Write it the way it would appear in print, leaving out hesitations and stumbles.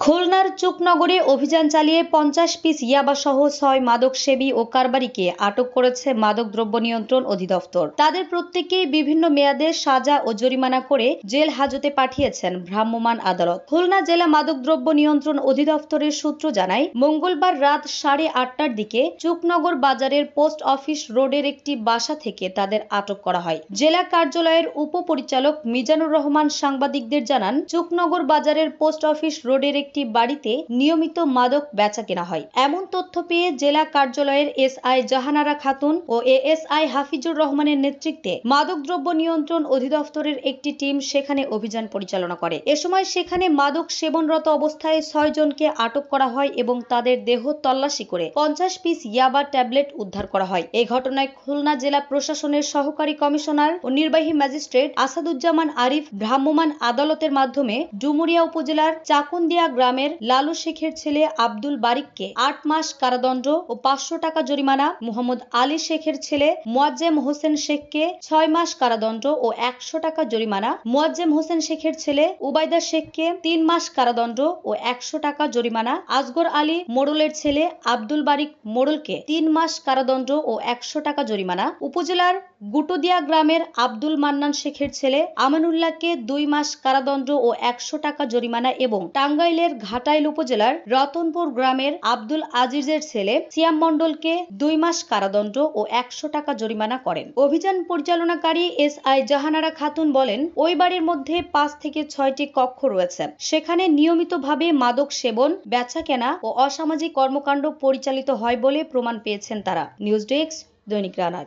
খুলনার চুকনগরে অভিযান চালিয়ে 50 পিস ইয়াবাসহ 6 মাদকসেবী ও কারবারিকে আটক করেছে মাদকদ্রব্য নিয়ন্ত্রণ অধিদপ্তর। তাদের প্রত্যেককেই বিভিন্ন মেয়াদে সাজা ও জরিমানা করে জেল হাজতে পাঠিয়েছেন ভ্রাম্যমাণ আদালত। খুলনা জেলা মাদকদ্রব্য নিয়ন্ত্রণ অধিদপ্তরের সূত্র জানায়, মঙ্গলবার রাত 8:30টার দিকে চুকনগর বাজারের পোস্ট অফিস রোডের একটি বাসা থেকে তাদের আটক করা হয়। জেলা কার্যালয়ের উপপরিচালক মিজানুর রহমান সাংবাদিকদের জানান, চুকনগর বাজারের পোস্ট অফিস রোডের একটি বাড়িতে নিয়মিত মাদক বেচা কেনা হয়। এমন তথ্য পেয়ে জেলা কার্যালয়ের এসআই জাহানারা খাতুন ও এএসআই হাফিজুর রহমানের নেতৃত্বে মাদকদ্রব্য নিয়ন্ত্রণ অধিদপ্তরের একটি টিম সেখানে অভিযান পরিচালনা করে। এ সময় সেখানে মাদক সেবনরত অবস্থায় 6 জনকে আটক করা হয় এবং তাদের দেহ তল্লাশি করে 50 পিস ইয়াবা ট্যাবলেট উদ্ধার করা হয়। এই ঘটনায় খুলনা জেলা প্রশাসনের সহকারী কমিশনার ও নির্বাহী ম্যাজিস্ট্রেট আসাদুজ্জামান আরিফ ভ্রাম্যমাণ আদালতের মাধ্যমে ডুমুরিয়া উপজেলার চাকুন্দিয়া গ্রামের লালু শেখের ছেলে আব্দুল বারিককে 8 মাস কারাদণ্ড ও 500 টাকা জরিমানা, মোহাম্মদ আলী শেখের ছেলে মোয়াজ্জেম হোসেন শেখকে 6 মাস কারাদণ্ড ও 100 টাকা জরিমানা, মোয়াজ্জেম হোসেন শেখের ছেলে উবাইদা শেখকে 3 মাস কারাদণ্ড ও 100 টাকা জরিমানা, আসগর আলী মোড়লের ছেলে আব্দুল বারিক মোড়লকে 3 মাস কারাদণ্ড ও 100 টাকা জরিমানা, উপজেলার গুটুদিয়া গ্রামের আব্দুল মান্নান শেখের ছেলে আমানুল্লাহকে 2 মাস কারাদণ্ড ও 100 টাকা জরিমানা এবং টাঙ্গাইলের ঘাটাইল উপজেলার রতনপুর গ্রামের আব্দুল আজিজের ছেলে সিয়াম মণ্ডলকে 2 মাস কারাদণ্ড ও 100 টাকা জরিমানা করেন। অভিযান পরিচালনাকারী এসআই জাহানারা খাতুন বলেন, ওই বাড়ির মধ্যে 5 থেকে 6টি কক্ষ রয়েছে। সেখানে নিয়মিতভাবে মাদক সেবন, বেচা কেনা ও অসামাজিক কর্মকাণ্ড পরিচালিত হয় বলে প্রমাণ পেয়েছেন তারা। নিউজ ডেস্ক, দৈনিক রানার।